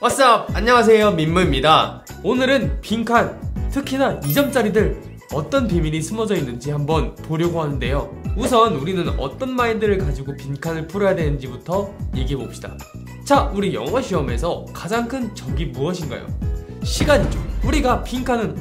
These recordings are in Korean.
What's up? 안녕하세요, 민무입니다. 오늘은 빈칸, 특히나 2점짜리들 어떤 비밀이 숨어져 있는지 한번 보려고 하는데요. 우선 우리는 어떤 마인드를 가지고 빈칸을 풀어야 되는지부터 얘기해봅시다. 자, 우리 영어 시험에서 가장 큰 적이 무엇인가요? 시간이죠. 우리가 빈칸은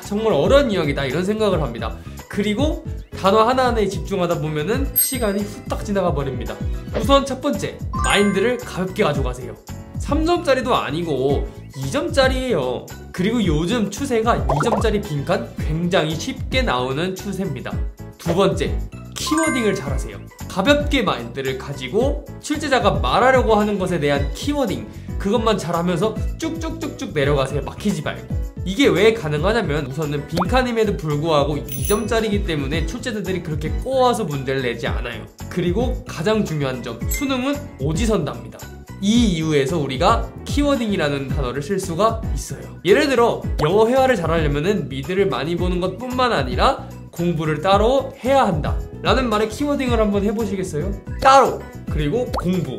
정말 어려운 이야기다 이런 생각을 합니다. 그리고 단어 하나하나에 집중하다 보면은 시간이 후딱 지나가 버립니다. 우선 첫 번째, 마인드를 가볍게 가져가세요. 3점짜리도 아니고 2점짜리예요. 그리고 요즘 추세가 2점짜리 빈칸 굉장히 쉽게 나오는 추세입니다. 두 번째, 키워딩을 잘하세요. 가볍게 마인드를 가지고 출제자가 말하려고 하는 것에 대한 키워딩, 그것만 잘하면서 쭉쭉쭉쭉 내려가세요. 막히지 말고. 이게 왜 가능하냐면 우선은 빈칸임에도 불구하고 2점짜리이기 때문에 출제자들이 그렇게 꼬아서 문제를 내지 않아요. 그리고 가장 중요한 점, 수능은 오지선답니다. 이 이유에서 우리가 키워딩이라는 단어를 쓸 수가 있어요. 예를 들어 영어 회화를 잘하려면 미드를 많이 보는 것 뿐만 아니라 공부를 따로 해야 한다 라는 말에 키워딩을 한번 해보시겠어요? 따로! 그리고 공부,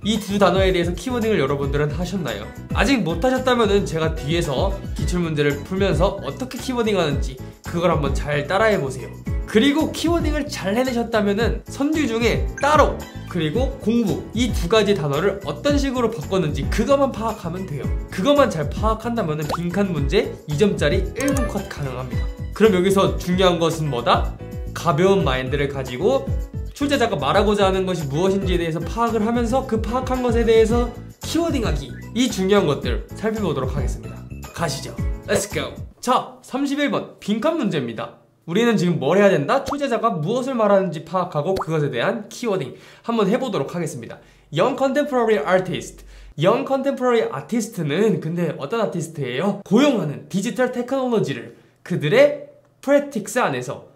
이 두 단어에 대해서 키워딩을 여러분들은 하셨나요? 아직 못하셨다면 제가 뒤에서 기출문제를 풀면서 어떻게 키워딩 하는지 그걸 한번 잘 따라해보세요. 그리고 키워딩을 잘 해내셨다면 선두 중에 따로 그리고 공부, 이 두 가지 단어를 어떤 식으로 바꿨는지 그것만 파악하면 돼요. 그것만 잘 파악한다면 빈칸 문제 2점짜리 1분 컷 가능합니다. 그럼 여기서 중요한 것은 뭐다? 가벼운 마인드를 가지고 출제자가 말하고자 하는 것이 무엇인지에 대해서 파악을 하면서 그 파악한 것에 대해서 키워딩하기, 이 중요한 것들 살펴보도록 하겠습니다. 가시죠. Let's go. 자, 31번 빈칸 문제입니다. 우리는 지금 뭘 해야 된다? 출제자가 무엇을 말하는지 파악하고 그것에 대한 키워딩 한번 해보도록 하겠습니다. Young Contemporary Artist. Young Contemporary Artist는 근데 어떤 아티스트예요? 고용하는 디지털 테크놀로지를 그들의 프랙틱스 안에서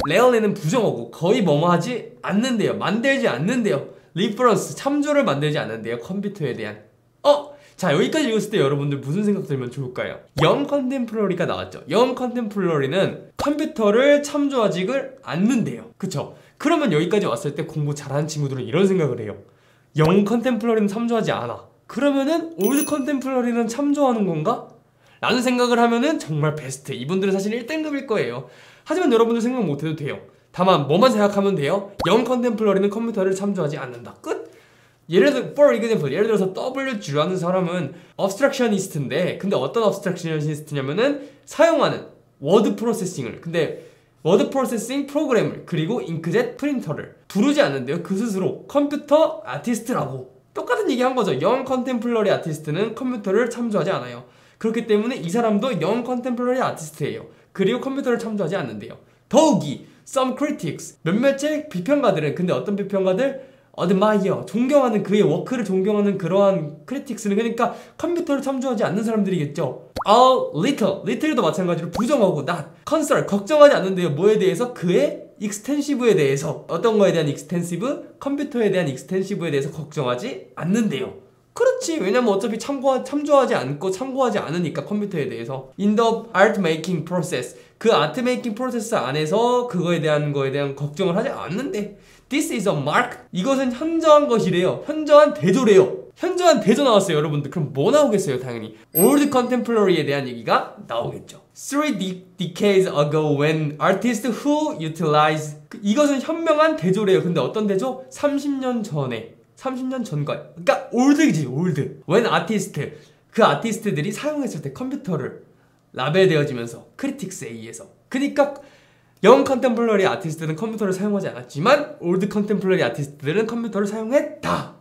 rarely는 부정어고 거의 뭐뭐하지 않는데요. 만들지 않는데요. 리퍼런스, 참조를 만들지 않는데요. 컴퓨터에 대한. 자, 여기까지 읽었을 때 여러분들 무슨 생각 들면 좋을까요? Young Contemporary가 나왔죠. Young Contemporary는 컴퓨터를 참조하지를 않는데요. 그쵸? 그러면 여기까지 왔을 때 공부 잘하는 친구들은 이런 생각을 해요. Young Contemporary는 참조하지 않아. 그러면은 Old Contemporary는 참조하는 건가? 라는 생각을 하면은 정말 베스트. 이분들은 사실 1등급일 거예요. 하지만 여러분들 생각 못해도 돼요. 다만 뭐만 생각하면 돼요? Young Contemporary는 컴퓨터를 참조하지 않는다. 끝! 예를 들어서 WG라는 사람은 Abstractionist인데, 근데 어떤 Abstractionist냐면은 사용하는 워드 프로세싱을, 근데 워드 프로세싱 프로그램을, 그리고 잉크젯 프린터를 부르지 않는데요. 그 스스로 컴퓨터 아티스트라고 똑같은 얘기 한 거죠. Young Contemporary Artist는 컴퓨터를 참조하지 않아요. 그렇기 때문에 이 사람도 Young Contemporary Artist예요. 그리고 컴퓨터를 참조하지 않는데요. 더욱이 Some critics, 몇몇의 비평가들은, 근데 어떤 비평가들? admire, 존경하는, 그의 워크를 존경하는 그러한 크리틱스는, 그러니까 컴퓨터를 참조하지 않는 사람들이겠죠. little도 마찬가지로 부정하고 not, concern, 걱정하지 않는데요. 뭐에 대해서? 그의 extensive에 대해서. 어떤 거에 대한 extensive? 컴퓨터에 대한 extensive에 대해서 걱정하지 않는데요. 그렇지. 왜냐면 어차피 참조하지 않고 참고하지 않으니까 컴퓨터에 대해서. In the art making process, 그 아트 메이킹 프로세스 안에서 그거에 대한 걱정을 하지 않는데. This is a mark. 이것은 현저한 것이래요. 현저한 대조래요. 현저한 대조 나왔어요, 여러분들. 그럼 뭐 나오겠어요? 당연히 Old Contemporary에 대한 얘기가 나오겠죠. 3 decades ago when artists who utilize, 이것은 현명한 대조래요. 근데 어떤 대조? 30년 전에, 30년 전과, 그러니까 올드지, 올드. When artist, 그 아티스트들이 사용했을 때 컴퓨터를 라벨되어지면서 크리틱스에 의해서. 그러니까 Young Contemporary Artist는 컴퓨터를 사용하지 않았지만 Old Contemporary Artist들은 컴퓨터를 사용했다.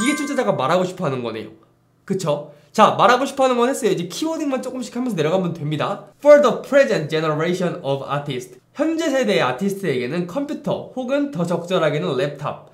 이게 출제자가 말하고 싶어하는 거네요. 그쵸? 자, 말하고 싶어하는 건 했어요. 이제 키워딩만 조금씩 하면서 내려가면 됩니다. For the present generation of artists, 현재 세대의 아티스트에게는 컴퓨터 혹은 더 적절하게는 랩탑,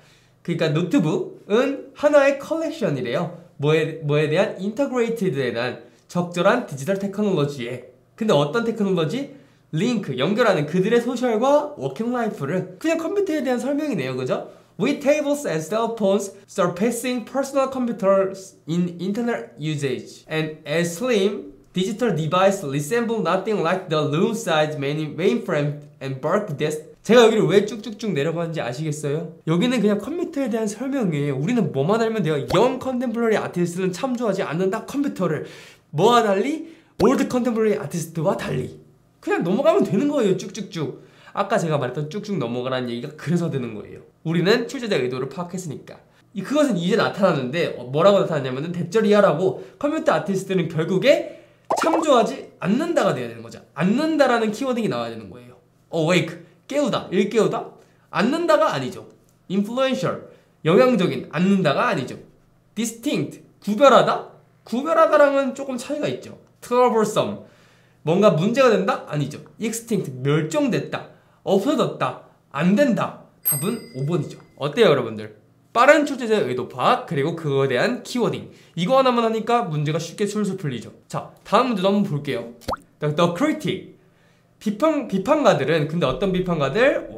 그러니까 노트북은 하나의 컬렉션이래요. 뭐에 대한? 인터그레이티드에 대한 적절한 디지털 테크놀로지에. 근데 어떤 테크놀로지? 링크, 연결하는 그들의 소셜과 워킹 라이프를. 그냥 컴퓨터에 대한 설명이네요. 그죠? With tables and cell phones surpassing personal computers in internet usage, and a slim digital device resemble nothing like the room-sized mainframe and bulk 제가 여기를 왜 쭉쭉쭉 내려가는지 아시겠어요? 여기는 그냥 컴퓨터에 대한 설명이에요. 우리는 뭐만 알면 돼요. 영 컨템포러리 아티스트는 참조하지 않는다. 컴퓨터를. 뭐와 달리? 올드 컨템포러리 아티스트와 달리. 그냥 넘어가면 되는 거예요. 쭉쭉쭉. 아까 제가 말했던 쭉쭉 넘어가라는 얘기가 그래서 되는 거예요. 우리는 출제자의 의도를 파악했으니까. 그것은 이제 나타나는데 뭐라고 나타났냐면은 대절이야라고 컴퓨터 아티스트는 결국에 참조하지 않는다가 돼야 되는 거죠. 않는다라는 키워딩이 나와야 되는 거예요. awake, 깨우다, 일깨우다? 않는다가 아니죠. influential, 영향적인, 않는다가 아니죠. distinct, 구별하다? 구별하다랑은 조금 차이가 있죠. troublesome, 뭔가 문제가 된다? 아니죠. extinct, 멸종됐다, 없어졌다, 안 된다. 답은 5번이죠. 어때요 여러분들? 빠른 출제자의 의도 파악, 그리고 그거에 대한 키워딩. 이거 하나만 하니까 문제가 쉽게 술술 풀리죠. 자, 다음 문제도 한번 볼게요. The critic. 비판가들은, 근데 어떤 비판가들?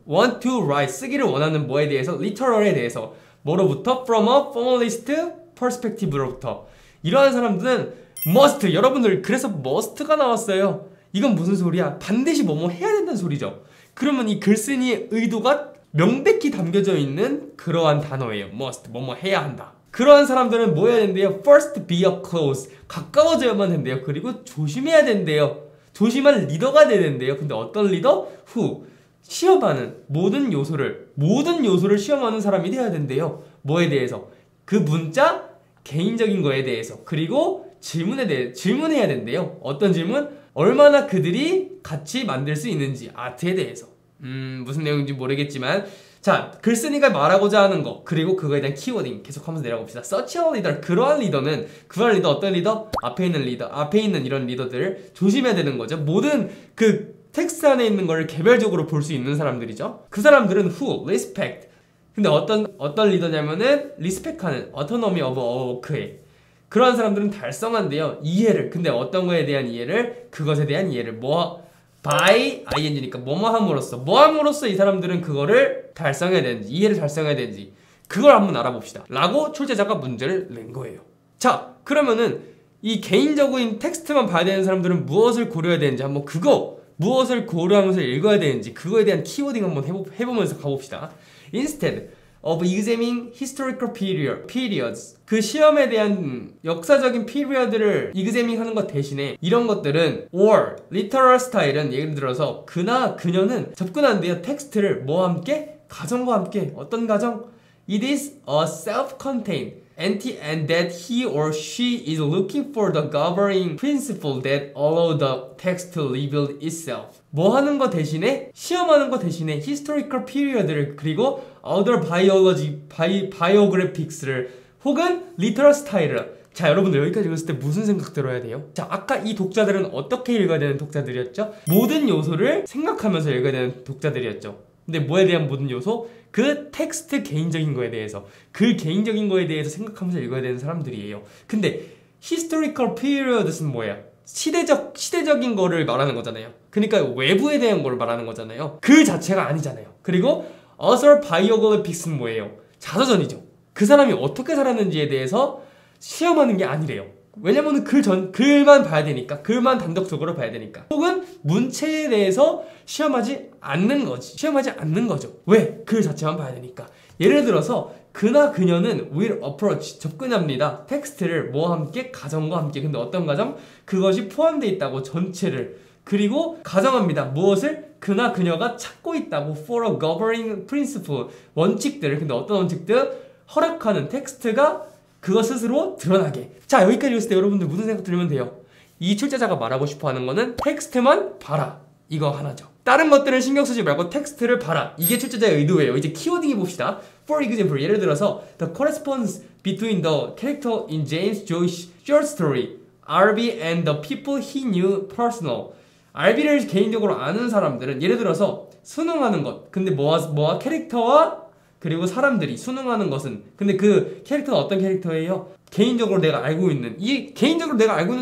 want to write, 쓰기를 원하는 뭐에 대해서? literal에 대해서. 뭐로부터? from a formalist perspective로부터. 이러한 사람들은 must, 여러분들 그래서 must가 나왔어요. 이건 무슨 소리야? 반드시 뭐뭐 해야 된다는 소리죠. 그러면 이 글쓴이의 의도가 명백히 담겨져 있는 그러한 단어예요. must, 뭐뭐 해야 한다. 그러한 사람들은 뭐 해야 된대요? first be up close, 가까워져야만 된대요. 그리고 조심해야 된대요. 조심한 리더가 돼야 된대요. 근데 어떤 리더? who, 시험하는 모든 요소를 시험하는 사람이 돼야 된대요. 뭐에 대해서? 그 문자 개인적인 거에 대해서. 그리고 질문해야 된대요. 어떤 질문? 얼마나 그들이 같이 만들 수 있는지, 아트에 대해서. 무슨 내용인지 모르겠지만, 자, 글쓴이가 말하고자 하는 거, 그리고 그거에 대한 키워딩 계속하면서 내려봅시다. Such a leader, 그러한 리더, 어떤 리더? 앞에 있는 이런 리더들 조심해야 되는 거죠. 모든 그 텍스트 안에 있는 걸 개별적으로 볼 수 있는 사람들이죠. 그 사람들은 who, respect. 근데 어떤 리더냐면은 respect하는 autonomy of work에. 그러한 사람들은 달성한대요. 이해를. 근데 어떤 거에 대한 이해를? 그것에 대한 이해를. by ing니까 뭐함으로써 이 사람들은 그거를 달성해야 되는지, 이해를 달성해야 되는지, 그걸 한번 알아봅시다 라고 출제자가 문제를 낸 거예요. 자, 그러면은 이 개인적인 텍스트만 봐야 되는 사람들은 무엇을 고려해야 되는지, 한번 무엇을 고려하면서 읽어야 되는지 그거에 대한 키워딩 한번 해보면서 가봅시다. Instead of examining historical periods, 그 시험에 대한 역사적인 period를 examine 하는 것 대신에 이런 것들은 or literal style은 예를 들어서 그나 그녀는 접근한대요. 텍스트를 뭐와 함께? 가정과 함께. 어떤 가정? It is a self-contained entity and that he or she is looking for the governing principle that allow the text to reveal itself. 뭐 하는 거 대신에? 시험하는 거 대신에 historical period를, 그리고 other biographics를, 혹은 literal style을. 자, 여러분들 여기까지 읽었을 때 무슨 생각 들어야 돼요? 자, 아까 이 독자들은 어떻게 읽어야 되는 독자들이었죠? 모든 요소를 생각하면서 읽어야 되는 독자들이었죠. 근데 뭐에 대한 모든 요소? 그 텍스트 개인적인 거에 대해서, 글 개인적인 거에 대해서 생각하면서 읽어야 되는 사람들이에요. 근데 historical periods는 뭐예요? 시대적인 거를 말하는 거잖아요. 그러니까 외부에 대한 걸 말하는 거잖아요. 글 자체가 아니잖아요. 그리고 author biographics는 뭐예요? 자서전이죠. 그 사람이 어떻게 살았는지에 대해서 시험하는 게 아니래요. 왜냐면 글만 봐야 되니까, 글만 단독적으로 봐야 되니까. 혹은 문체에 대해서 시험하지 않는 거죠. 왜? 글 자체만 봐야 되니까. 예를 들어서 그나 그녀는 will approach, 접근합니다. 텍스트를 뭐와 함께? 가정과 함께. 근데 어떤 가정? 그것이 포함되어 있다고, 전체를. 그리고 가정합니다. 무엇을? 그나 그녀가 찾고 있다고, for a governing principle, 원칙들을. 근데 어떤 원칙들? 허락하는 텍스트가 그거 스스로 드러나게. 자, 여기까지 읽었을 때 여러분들 무슨 생각 들으면 돼요? 이 출제자가 말하고 싶어 하는 거는 텍스트만 봐라, 이거 하나죠. 다른 것들은 신경 쓰지 말고 텍스트를 봐라, 이게 출제자의 의도예요. 이제 키워딩 봅시다. For example, 예를 들어서 The correspondence between the character in James Joyce's short story RB and the people he knew personal. RB를 개인적으로 아는 사람들은, 예를 들어서 수능하는 것, 근데 뭐와 캐릭터와 그리고 사람들이 수능하는 것은, 근데 그 캐릭터는 어떤 캐릭터예요? 개인적으로 내가 알고 있는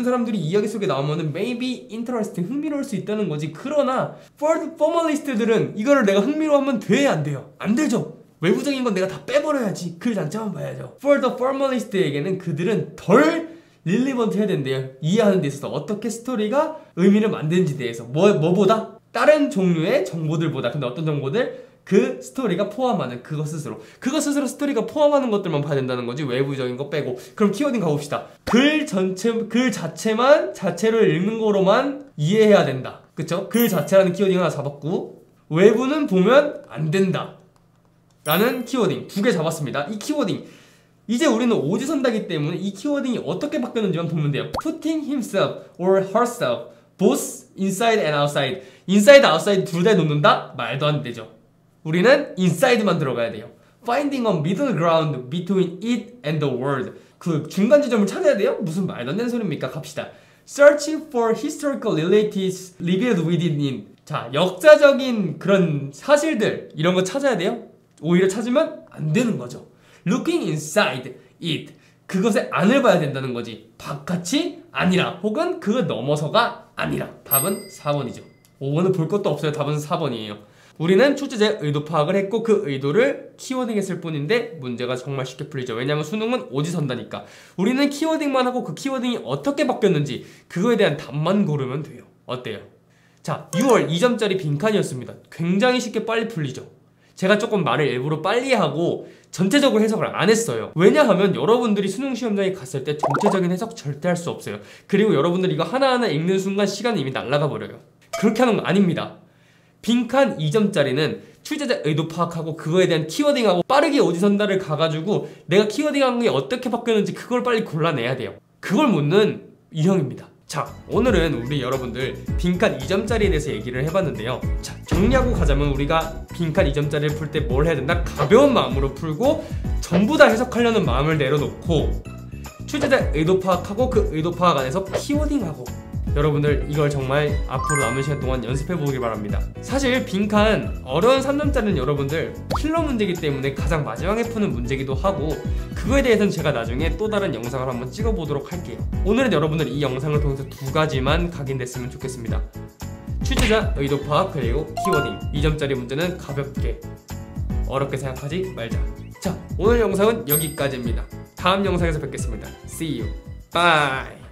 사람들이 이야기 속에 나오면은 maybe interesting, 흥미로울 수 있다는 거지. 그러나 for the formalist들은 이거를 내가 흥미로워하면 돼, 안 돼요? 안 되죠. 외부적인 건 내가 다 빼버려야지. 글 자체만 봐야죠. For the formalist에게는 그들은 덜 relevant 해야 된대요. 이해하는 데 있어서 어떻게 스토리가 의미를 만드는지 대해서. 뭐보다? 다른 종류의 정보들보다. 근데 어떤 정보들? 그 스토리가 포함하는 그것 스스로 스토리가 포함하는 것들만 봐야 된다는 거지, 외부적인 거 빼고. 그럼 키워딩 가봅시다. 글 자체만 자체로 읽는 거로만 이해해야 된다. 그쵸? 글 자체라는 키워딩 하나 잡았고, 외부는 보면 안 된다 라는 키워딩 2개 잡았습니다. 이 키워딩 이제 우리는 오지선다기 때문에 이 키워딩이 어떻게 바뀌었는지만 보면 돼요. Putting himself or herself both inside and outside. inside, outside 둘 다 놓는다? 말도 안 되죠. 우리는 inside만 들어가야 돼요. Finding a middle ground between it and the world. 그 중간 지점을 찾아야 돼요? 무슨 말도 안 되는 소리입니까? 갑시다. Searching for historical relatives revealed within. 자, 역사적인 그런 사실들 이런 거 찾아야 돼요? 오히려 찾으면 안 되는 거죠. Looking inside it. 그것의 안을 봐야 된다는 거지. 바깥이 아니라, 혹은 그 넘어서가 아니라. 답은 4번이죠. 5번은 볼 것도 없어요. 답은 4번이에요. 우리는 출제자의 의도 파악을 했고 그 의도를 키워딩했을 뿐인데 문제가 정말 쉽게 풀리죠. 왜냐하면 수능은 오지선다니까. 우리는 키워딩만 하고 그 키워딩이 어떻게 바뀌었는지 그거에 대한 답만 고르면 돼요. 어때요? 자, 6월 2점짜리 빈칸이었습니다. 굉장히 쉽게 빨리 풀리죠. 제가 조금 말을 일부러 빨리 하고 전체적으로 해석을 안 했어요. 왜냐하면 여러분들이 수능 시험장에 갔을 때 전체적인 해석 절대 할 수 없어요. 그리고 여러분들이 이거 하나하나 읽는 순간 시간이 이미 날아가 버려요. 그렇게 하는 거 아닙니다. 빈칸 2점짜리는 출제자 의도 파악하고 그거에 대한 키워딩하고 빠르게 오지선다를 가가지고 내가 키워딩한 게 어떻게 바뀌었는지 그걸 빨리 골라내야 돼요. 그걸 묻는 유형입니다. 자, 오늘은 우리 여러분들 빈칸 2점짜리에 대해서 얘기를 해봤는데요. 자, 정리하고 가자면 우리가 빈칸 2점짜리를 풀 때 뭘 해야 된다? 가벼운 마음으로 풀고 전부 다 해석하려는 마음을 내려놓고 출제자 의도 파악하고 그 의도 파악 안에서 키워딩하고. 여러분들 이걸 정말 앞으로 남은 시간 동안 연습해 보길 바랍니다. 사실 빈칸 어려운 3점짜리는 여러분들 킬러 문제이기 때문에 가장 마지막에 푸는 문제이기도 하고, 그거에 대해서는 제가 나중에 또 다른 영상을 한번 찍어 보도록 할게요. 오늘은 여러분들 이 영상을 통해서 2가지만 각인됐으면 좋겠습니다. 출제자 의도 파악 그리고 키워딩. 2점짜리 문제는 가볍게 어렵게 생각하지 말자. 자, 오늘 영상은 여기까지입니다. 다음 영상에서 뵙겠습니다. See you. Bye.